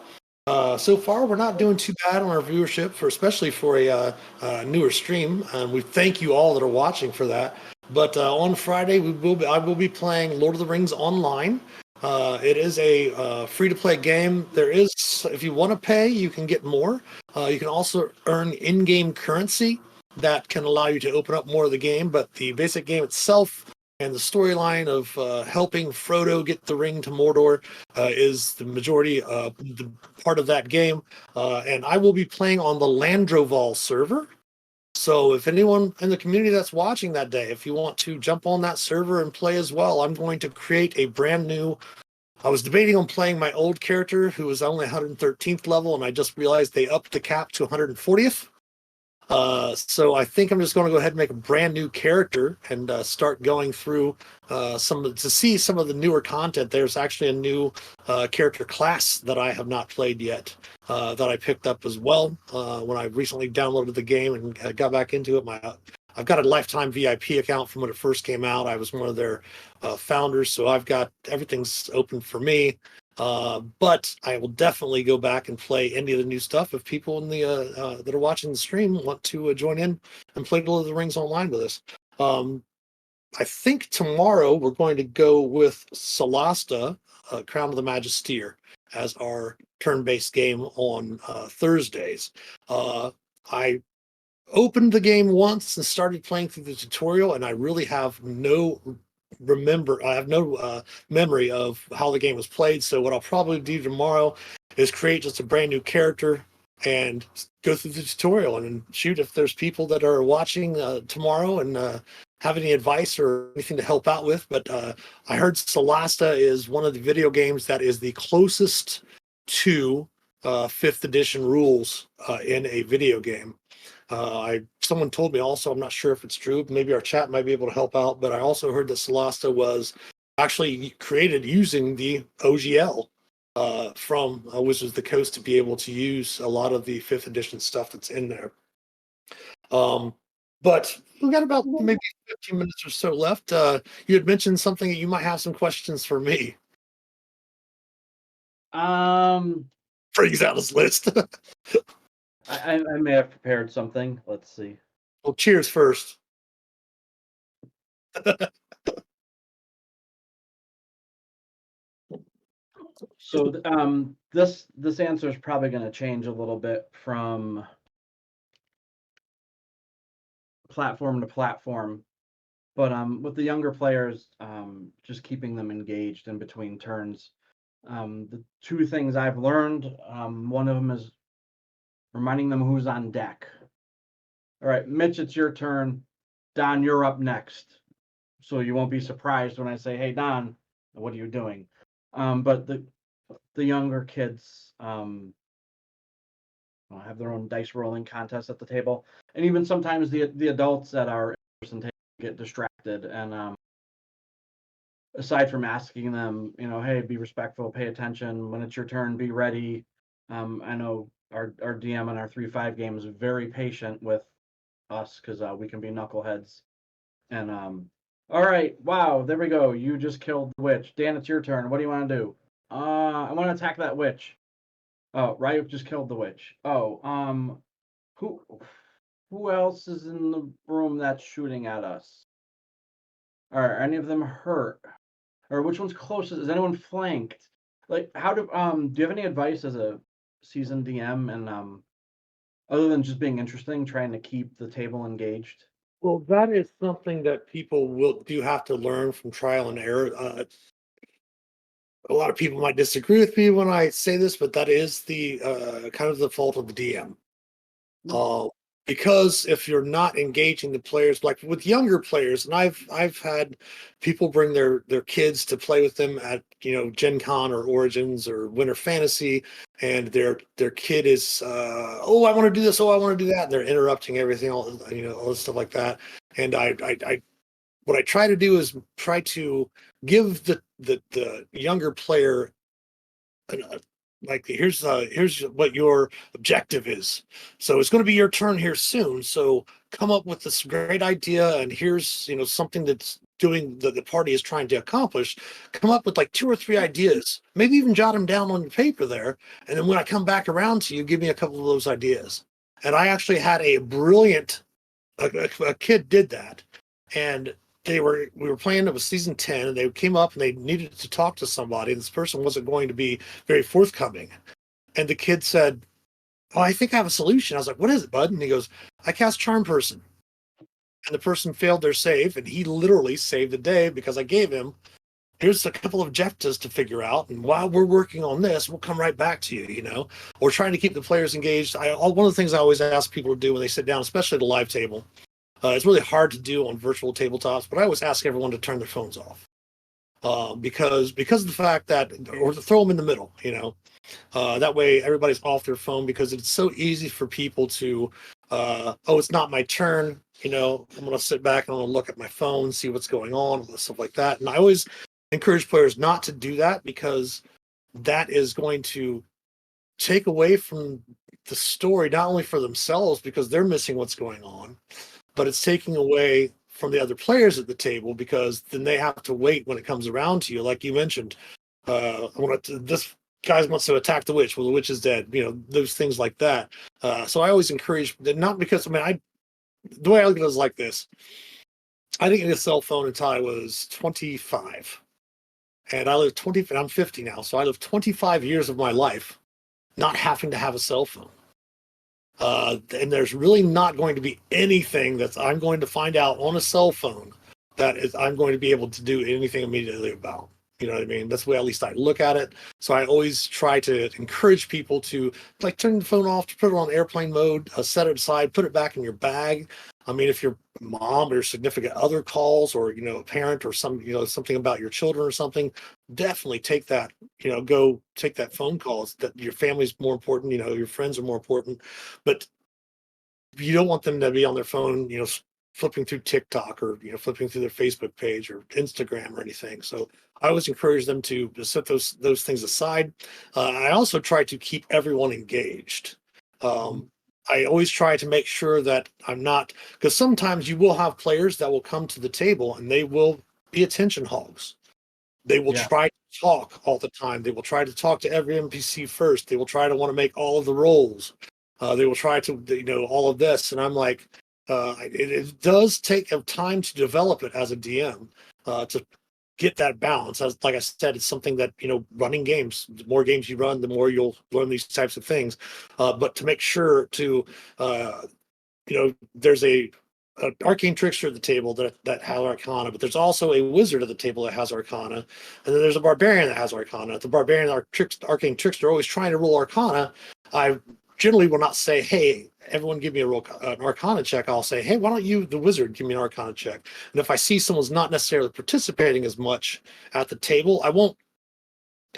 So far, we're not doing too bad on our viewership, especially for a newer stream. And we thank you all that are watching for that. But on Friday, I will be playing Lord of the Rings Online. It is a free-to-play game. There is, if you want to pay, you can get more. You can also earn in-game currency that can allow you to open up more of the game. But the basic game itself and the storyline of helping Frodo get the ring to Mordor is the majority, the part of that game. And I will be playing on the Landroval server. So if anyone in the community that's watching that day, if you want to jump on that server and play as well, I'm going to create a brand new. I was debating on playing my old character who was only 113th level, and I just realized they upped the cap to 140th. So I think I'm just going to go ahead and make a brand new character and start going through to see some of the newer content. There's actually a new character class that I have not played yet that I picked up as well when I recently downloaded the game and got back into it. I've got a lifetime VIP account from when it first came out. I was one of their founders, so I've got everything's open for me. But I will definitely go back and play any of the new stuff if people in the that are watching the stream want to join in and play Lord of the Rings Online with us. I think tomorrow we're going to go with Solasta, Crown of the Magister, as our turn-based game on Thursdays. I opened the game once and started playing through the tutorial, and I really have no memory of how the game was played. So what I'll probably do tomorrow is create just a brand new character and go through the tutorial and shoot if there's people that are watching tomorrow and have any advice or anything to help out with. But I heard Solasta is one of the video games that is the closest to 5th edition rules in a video game. Someone told me also, I'm not sure if it's true, maybe our chat might be able to help out, but I also heard that Solasta was actually created using the OGL from Wizards of the Coast to be able to use a lot of the 5th edition stuff that's in there. But we got about maybe 15 minutes or so left. You had mentioned something that you might have some questions for me. Freeze out his list. I may have prepared something. Let's see. Well, cheers first. So this answer is probably going to change a little bit from platform to platform, but with the younger players, just keeping them engaged in between turns. The two things I've learned, one of them is reminding them who's on deck. All right, Mitch, it's your turn. Don, you're up next. So you won't be surprised when I say, hey, Don, what are you doing? But the younger kids have their own dice rolling contest at the table. And even sometimes the adults that are in person get distracted. And aside from asking them, hey, be respectful, pay attention. When it's your turn, be ready. I know our DM on our 3-5 game is very patient with us because we can be knuckleheads. And all right, wow, there we go. You just killed the witch. Dan, it's your turn. What do you want to do? I want to attack that witch. Oh, Ryuk just killed the witch. Oh, who else is in the room that's shooting at us? Are any of them hurt? Or which one's closest? Is anyone flanked? Like, how do you have any advice as a seasoned DM and other than just being interesting, trying to keep the table engaged? Well, that is something that people do have to learn from trial and error. A lot of people might disagree with me when I say this, but that is the kind of the fault of the DM. Because if you're not engaging the players, like with younger players, and I've had people bring their kids to play with them at Gen Con or Origins or Winter Fantasy, and their kid is oh, I want to do this, oh, I want to do that, and they're interrupting everything, all this stuff like that. And I what I try to do is try to give the younger player like here's what your objective is. So it's going to be your turn here soon. So come up with this great idea, and here's something that's doing the party is trying to accomplish. Come up with like 2 or 3 ideas, maybe even jot them down on the paper there. And then when I come back around to you, give me a couple of those ideas. And I actually had a brilliant a kid did that, and we were playing, it was season 10, and they came up and they needed to talk to somebody, and this person wasn't going to be very forthcoming. And the kid said, oh, I think I have a solution. I was like, what is it, bud? And he goes, I cast Charm Person. And the person failed their save, and he literally saved the day because I gave him, here's a couple of objectives to figure out, and while we're working on this, we'll come right back to you, Or trying to keep the players engaged. One of the things I always ask people to do when they sit down, especially at a live table, it's really hard to do on virtual tabletops, but I always ask everyone to turn their phones off because of the fact that, or to throw them in the middle, that way everybody's off their phone, because it's so easy for people to, oh, it's not my turn, I'm going to sit back and I'm going to look at my phone, see what's going on, stuff like that. And I always encourage players not to do that, because that is going to take away from the story, not only for themselves because they're missing what's going on, but it's taking away from the other players at the table, because then they have to wait when it comes around to you. Like you mentioned, this guy wants to attack the witch. Well, the witch is dead. Those things like that. So I always encourage that, not because, the way I look at it is like this. I didn't get a cell phone until I was 25. And I'm 50 now. So I lived 25 years of my life not having to have a cell phone. And there's really not going to be anything that I'm going to find out on a cell phone that is I'm going to be able to do anything immediately about. You know what I mean? That's the way at least I look at it. So I always try to encourage people to like turn the phone off, to put it on airplane mode, set it aside, put it back in your bag. I mean, if your mom or significant other calls, or a parent or something about your children or something, definitely take that. Go take that phone call. That your family's more important. Your friends are more important, but you don't want them to be on their phone, flipping through TikTok, or flipping through their Facebook page or Instagram or anything. So I always encourage them to set those things aside. I also try to keep everyone engaged. Mhm. I always try to make sure that I'm not, because sometimes you will have players that will come to the table and they will be attention hogs. They will Yeah. try to talk all the time. They will try to talk to every NPC first. They will try to want to make all of the rolls. They will try to, all of this. And I'm like, it does take a time to develop it as a DM, to get that balance. As like I said, it's something that running games. The more games you run, the more you'll learn these types of things. But to make sure to there's a an arcane trickster at the table that has arcana, but there's also a wizard at the table that has arcana, and then there's a barbarian that has arcana. The barbarian arcane trickster are always trying to roll arcana. I generally will not say, hey, everyone give me an arcana check. I'll say, hey, why don't you, the wizard, give me an arcana check? And if I see someone's not necessarily participating as much at the table, I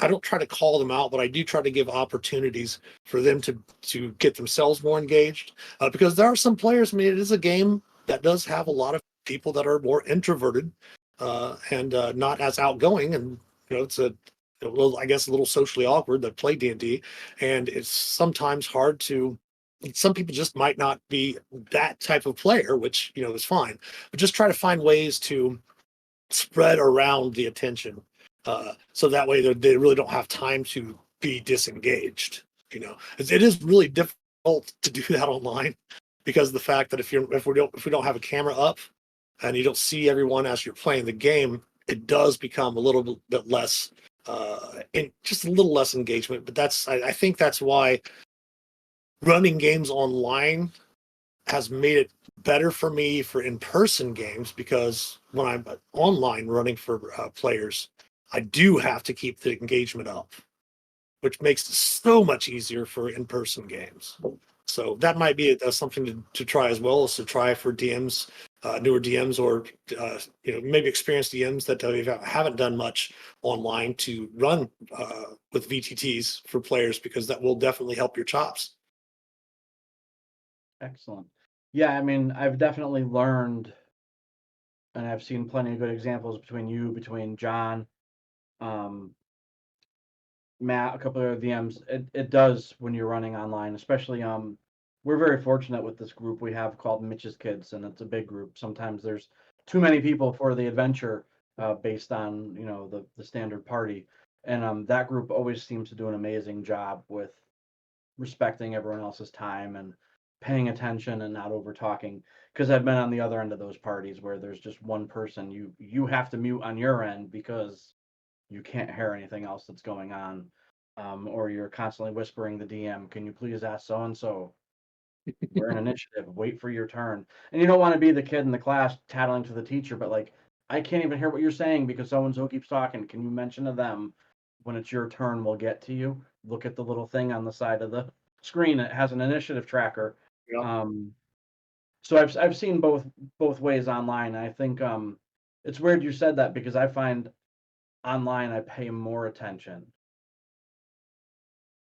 don't try to call them out, but I do try to give opportunities for them to get themselves more engaged, because there are some players. I mean, it is a game that does have a lot of people that are more introverted, and not as outgoing, and it's a little, I guess, a little socially awkward that play D&D, and it's sometimes hard to. Some people just might not be that type of player, which is fine, but just try to find ways to spread around the attention, so that way they really don't have time to be disengaged. It is really difficult to do that online, because of the fact that if we don't have a camera up and you don't see everyone as you're playing the game, it does become a little bit less, just a little less engagement. But I think that's why running games online has made it better for me for in-person games, because when I'm online running for players, I do have to keep the engagement up, which makes it so much easier for in-person games. So that might be something to try as well, is to try for DMs, newer DMs, or maybe experienced DMs that haven't done much online, to run with VTTs for players, because that will definitely help your chops. Excellent. Yeah, I mean, I've definitely learned, and I've seen plenty of good examples between John, um, Matt, a couple of DMs. It does when you're running online, especially we're very fortunate with this group we have called Mitch's Kids, and it's a big group. Sometimes there's too many people for the adventure, based on the standard party, and that group always seems to do an amazing job with respecting everyone else's time and paying attention and not over talking. Because I've been on the other end of those parties where there's just one person you have to mute on your end because you can't hear anything else that's going on, or you're constantly whispering the DM, "Can you please ask so and so? We're in initiative. Wait for your turn." And you don't want to be the kid in the class tattling to the teacher, but like, I can't even hear what you're saying because so and so keeps talking. Can you mention to them when it's your turn? We'll get to you. Look at the little thing on the side of the screen. It has an initiative tracker. Yeah. Um, so I've seen both ways online. I think it's weird you said that because I find online I pay more attention,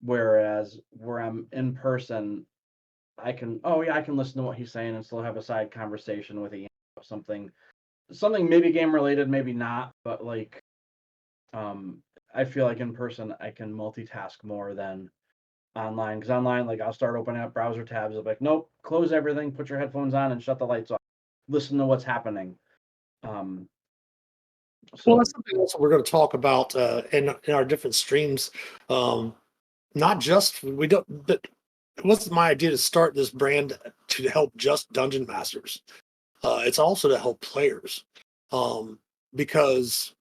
whereas where I'm in person, I can listen to what he's saying and still have a side conversation with Ian about something maybe game related, maybe not, but like um I feel like in person I can multitask more than online, because online, like, I'll start opening up browser tabs. I'm like, nope, close everything, put your headphones on and shut the lights off. Listen to what's happening. Um Well, that's so something else we're going to talk about in our different streams. Um, Not just we don't. But it wasn't my idea to start this brand to help just dungeon masters. It's also to help players, um, because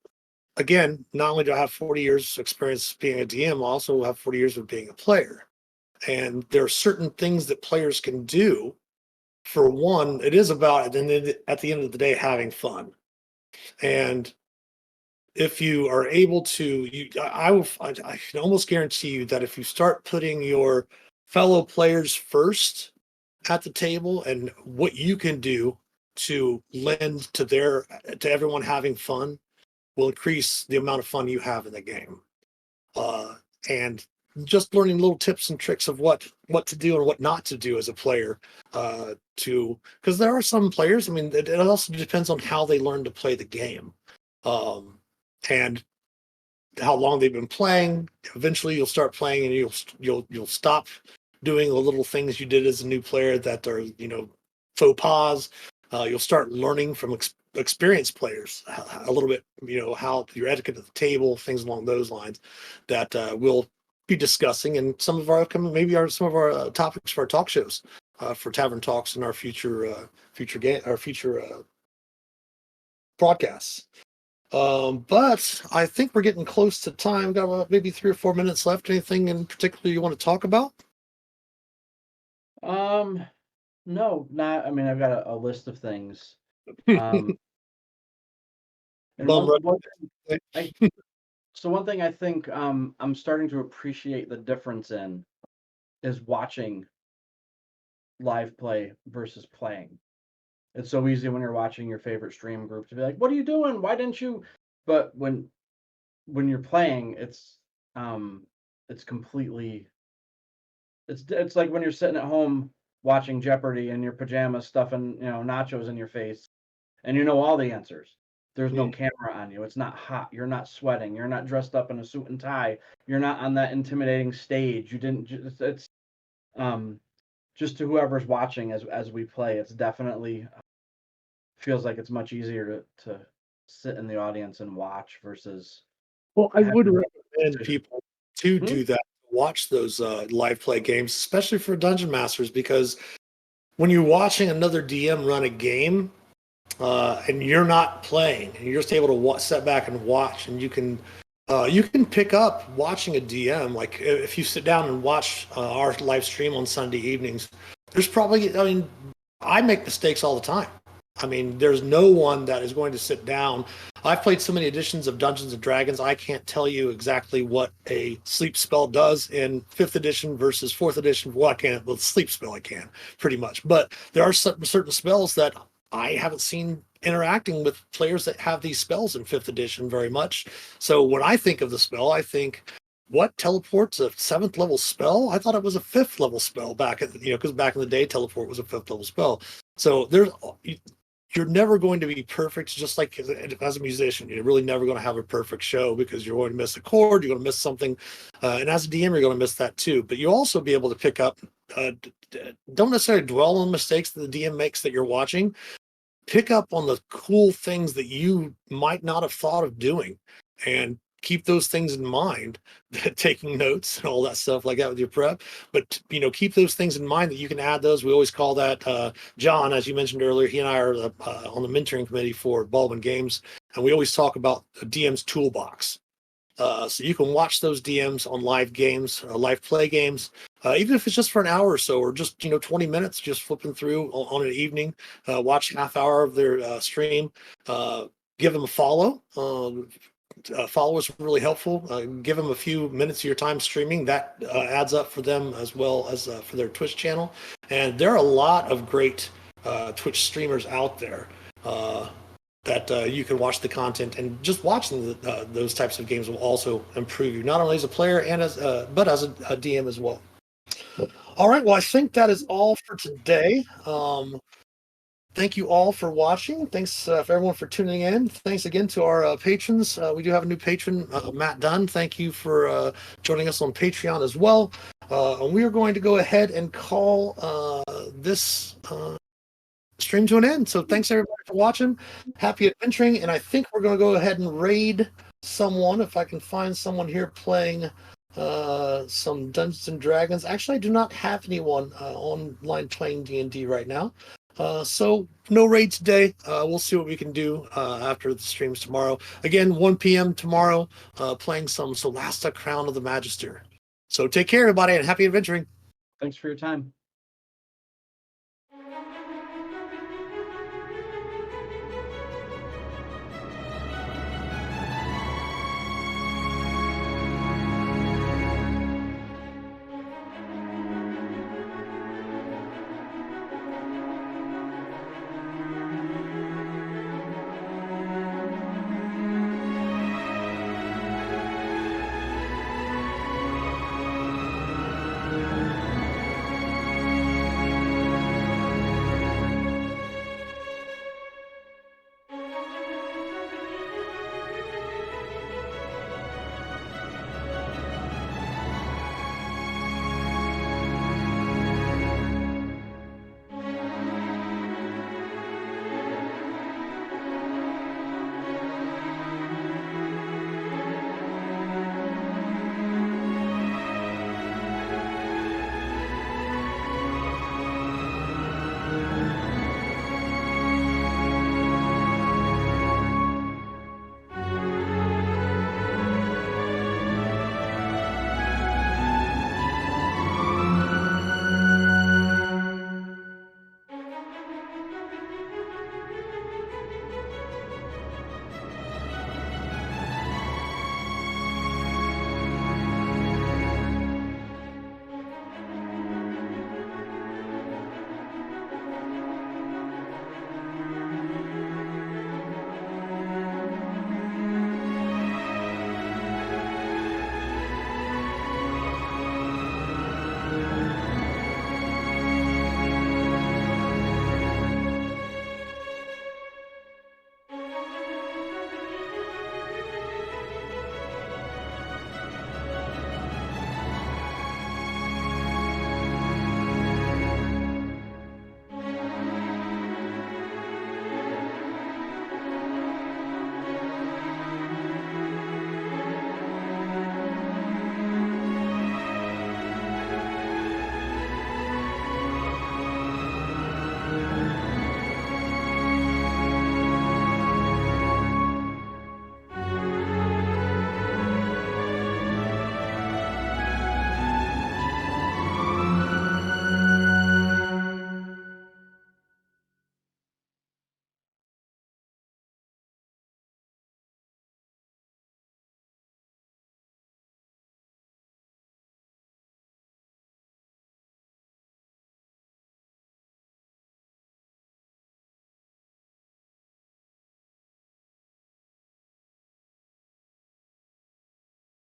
again, not only do I have 40 years experience being a DM, I also have 40 years of being a player, and there are certain things that players can do. For one, it is about, and then at the end of the day, having fun. And if you are able to, I can almost guarantee you that if you start putting your fellow players first at the table and what you can do to lend to everyone having fun will increase the amount of fun you have in the game. And just learning little tips and tricks of what to do and what not to do as a player. Because there are some players. I mean, it also depends on how they learn to play the game, and how long they've been playing. Eventually, you'll start playing, and you'll stop doing the little things you did as a new player that are faux pas. You'll start learning from experienced players a little bit, how your etiquette at the table, things along those lines that we'll be discussing in some of our upcoming, maybe some of our topics for our talk shows, for Tavern Talks and our future broadcasts. But I think we're getting close to time. Got about maybe 3 or 4 minutes left. Anything in particular you want to talk about? No, not. I mean, I've got a list of things. And Bum one right. I so one thing I think I'm starting to appreciate the difference in is watching live play versus playing. It's so easy when you're watching your favorite stream group to be like, "What are you doing? Why didn't you?" But when you're playing, it's completely it's like when you're sitting at home watching Jeopardy in your pajamas, stuffing nachos in your face, and you know all the answers. There's no camera on you. It's not hot. You're not sweating. You're not dressed up in a suit and tie. You're not on that intimidating stage. You didn't. It's just to whoever's watching as we play. It's definitely feels like it's much easier to sit in the audience and watch versus Well, I would having recommend to. people to Hmm? do that, watch those live play games, especially for dungeon masters, because when you're watching another DM run a game, and you're not playing, and you're just able to sit back and watch, and you can pick up watching a DM. Like if you sit down and watch our live stream on Sunday evenings, there's probably, I mean, I make mistakes all the time. I mean, there's no one that is going to sit down. I've played so many editions of Dungeons and Dragons, I can't tell you exactly what a sleep spell does in 5th edition versus 4th edition. Well, I can't. With sleep spell, I can pretty much. But there are certain spells that I haven't seen interacting with players that have these spells in 5th edition very much. So when I think of the spell, I think, what, teleport's a 7th level spell? I thought it was a 5th level spell back at, because back in the day, teleport was a 5th level spell. So you're never going to be perfect, just like as a musician. You're really never going to have a perfect show because you're going to miss a chord, you're going to miss something. And as a DM, you're going to miss that too. But you'll also be able to pick up, don't necessarily dwell on mistakes that the DM makes that you're watching. Pick up on the cool things that you might not have thought of doing and keep those things in mind, taking notes and all that stuff like that with your prep. But keep those things in mind that you can add those. We always call that John, as you mentioned earlier, he and I are on the mentoring committee for Baldwin Games, and we always talk about the DM's toolbox. So you can watch those DMs on live games, live play games, even if it's just for an hour or so, or just 20 minutes, just flipping through on an evening. Watch half hour of their stream. Give them a follow. Follow is really helpful. Give them a few minutes of your time streaming. That adds up for them as well as for their Twitch channel. And there are a lot of great Twitch streamers out there that you can watch the content, and just watching those types of games will also improve you, not only as a player and but as a DM as well. All right, well, I think that is all for today. Thank you all for watching. Thanks for everyone for tuning in. Thanks again to our patrons. We do have a new patron, Matt Dunn. Thank you for joining us on Patreon as well. And we are going to go ahead and call this stream to an end. So thanks everybody for watching. Happy adventuring. And I think we're going to go ahead and raid someone, if I can find someone here playing some Dungeons and Dragons. Actually, I do not have anyone online playing D&D right now. So no raid today. We'll see what we can do after the streams tomorrow. Again, 1 p.m. tomorrow, playing some Solasta Crown of the Magister. So take care, everybody, and happy adventuring. Thanks for your time.